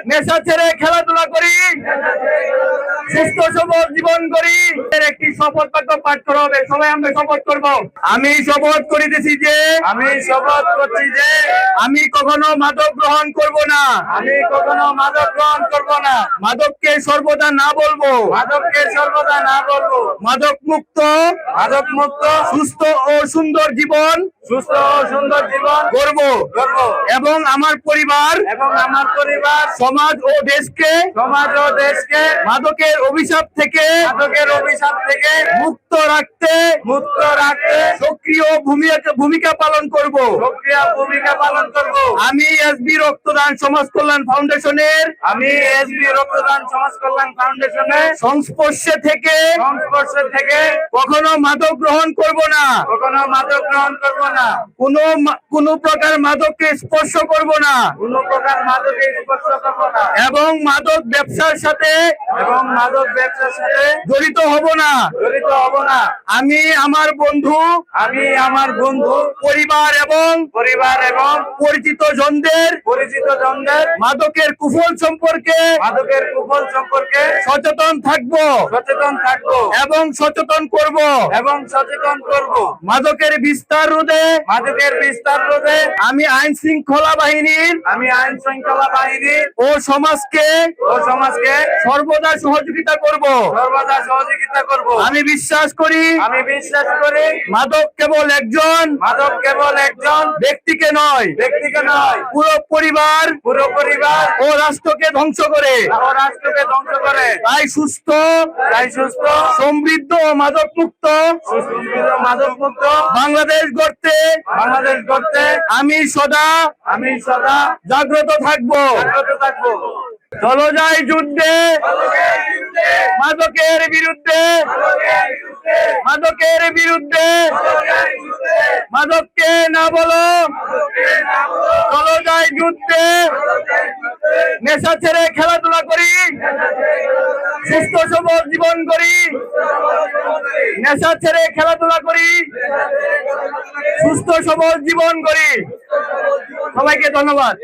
নেশা ছেড়ে খেলাধুলা করি, সুস্থ সবল জীবন করি। এর একটি শপথ বাক্য পাঠ করা হবে, সবাই আমরা শপথ করব। আমি শপথ করিতেছি যে, আমি শপথ করছি যে আমি কখনো মাদক গ্রহণ করব না, আমি কখনো মাদক গ্রহণ করব না, মাদককে সর্বদা না বলবো, মাদককে সর্বদা না বলবো, মাদক মুক্ত মাদক মুক্ত সুস্থ ও সুন্দর জীবন সুস্থ ও সুন্দর জীবন করব করব এবং আমার পরিবার, এবং আমার পরিবার, সমাজ ও দেশকে সমাজ ও দেশকে মাদকের অভিশাপ থেকে মাদকের অভিশাপ থেকে মুক্ত রাখতে মুক্ত রাখতে সক্রিয় ভূমিকা পালন করব। সক্রিয় ভূমিকা পালন করব। আমি এসবি রক্তদান সমাজ কল্যাণ ফাউন্ডেশনের আমি এসবি রক্তদান সমাজ কল্যাণ ফাউন্ডেশনের সংস্পর্শে থেকে থেকে কখনো মাদক গ্রহণ করব না, কখনো মাদক গ্রহণ করব না, কোনো প্রকার মাদককে স্পর্শ করব না কোনো প্রকার মাদকে স্পর্শ করব না, এবং মাদক ব্যবসার সাথে এবং মাদক ব্যবসার সাথে জড়িত হব না। জড়িত হব না। আমি আমার বন্ধু, আমি আমার বন্ধু, পরিবার এবং পরিচিত জনদের মাদকের কুফল সম্পর্কে সচেতন থাকব এবং সচেতন করব। মাদকের বিস্তার রোধে আমি আইন শৃঙ্খলা বাহিনীর ও সমাজকে সর্বদা সহযোগিতা করব। আমি বিশ্বাস করি মাদক কেবল একজন ব্যক্তিকে নয়, পুরো পরিবার ও রাষ্ট্রকে ধ্বংস করে। তাই সুস্থ সমৃদ্ধ ও মাদক মুক্ত বাংলাদেশ গড়তে আমি সদা জাগ্রত থাকবো। চলো যাই যুদ্ধে মাদকের বিরুদ্ধে, মাদকের বিরুদ্ধে, মাদককে না বলো, চলো যাই যুদ্ধে। নেশা ছেড়ে খেলাধুলা করি, সুস্থ সবল জীবন করি, নেশা ছেড়ে খেলাধুলা করি, সুস্থ সবল জীবন করি। সবাইকে ধন্যবাদ।